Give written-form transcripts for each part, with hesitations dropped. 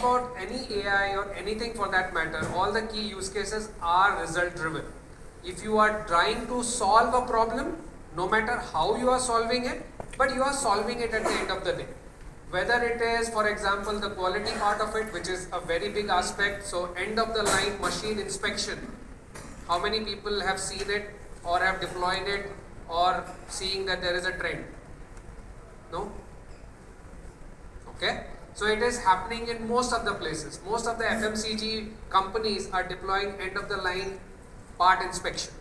about any AI or anything for that matter, all the key use cases are result driven. If you are trying to solve a problem, no matter how you are solving it, but you are solving it at the end of the day. Whether it is, for example, the quality part of it, which is a very big aspect, so end of the line machine inspection. How many people have seen it or have deployed it or seeing that there is a trend? No? Okay? So it is happening in most of the places. Most of the FMCG companies are deploying end of the line part inspection.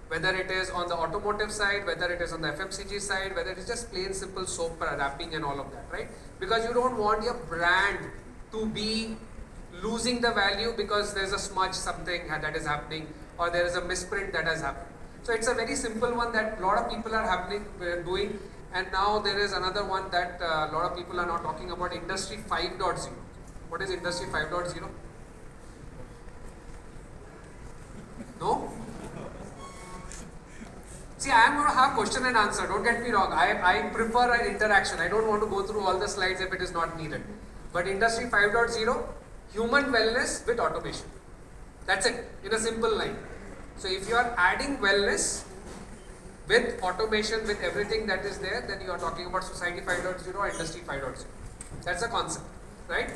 Whether it is on the automotive side, whether it is on the FMCG side, whether it is just plain simple soap wrapping and all of that, right? Because you don't want your brand to be losing the value because there's a smudge something that is happening or there is a misprint that has happened. So it's a very simple one that a lot of people are doing, and now there is another one that a lot of people are now talking about, Industry 5.0. What is Industry 5.0? No? See, I am going to have question and answer, don't get me wrong. I prefer an interaction. I don't want to go through all the slides if it is not needed. But Industry 5.0, human wellness with automation. That's it, in a simple line. So if you are adding wellness with automation, with everything that is there, then you are talking about Society 5.0 or Industry 5.0. That's the concept, right?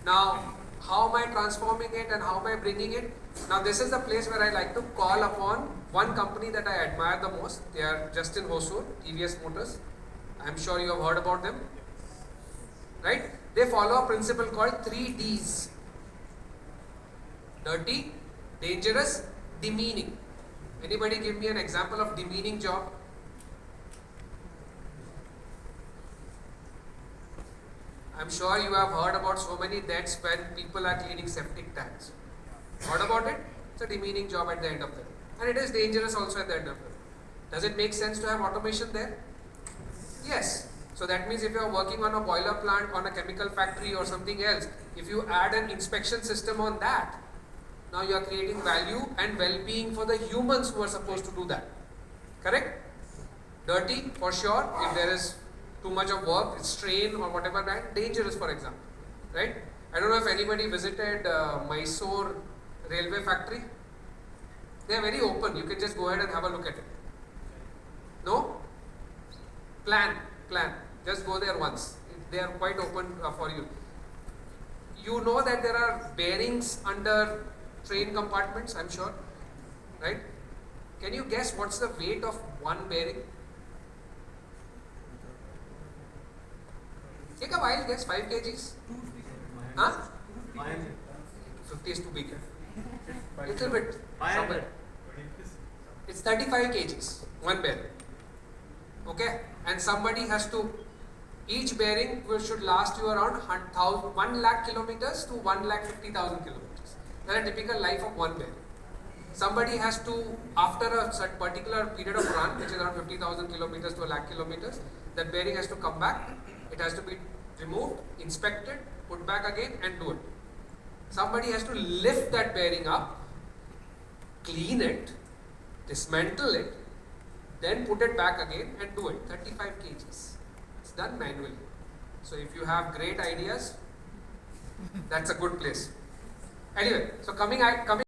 Now, how am I transforming it and how am I bringing it? Now, this is the place where I like to call upon one company that I admire the most. They are Justin Hosur, TVS Motors. I'm sure you have heard about them, right? They follow a principle called 3Ds. Dirty, dangerous, demeaning. Anybody give me an example of demeaning job? I'm sure you have heard about so many deaths when people are cleaning septic tanks. Heard about it? It's a demeaning job at the end of the day. And it is dangerous also at the end of the day. Does it make sense to have automation there? Yes. So that means if you are working on a boiler plant, on a chemical factory or something else, if you add an inspection system on that, now you are creating value and well-being for the humans who are supposed to do that. Correct? Dirty, for sure. If there is too much of work, strain or whatever, that dangerous, for example. Right? I don't know if anybody visited Mysore railway factory. They are very open. You can just go ahead and have a look at it. No? Plan. Just go there once. They are quite open for you. You know that there are bearings under train compartments, I'm sure, right? Can you guess what's the weight of one bearing? Take a wild guess, 5 kgs? Huh? 50 is too big. Little bit. Somewhere. It's 35 kgs, one bearing. Okay? And somebody has to, each bearing should last you around 1 lakh kilometers to 1,50,000 kilometers. That's a typical life of one bearing. Somebody has to, after a particular period of run, which is around 50,000 kilometers to 1 lakh kilometers, that bearing has to come back, it has to be removed, inspected, put back again and do it. Somebody has to lift that bearing up, clean it, dismantle it, then put it back again and do it. 35 kgs. It's done manually. So if you have great ideas, that's a good place. Anyway, so coming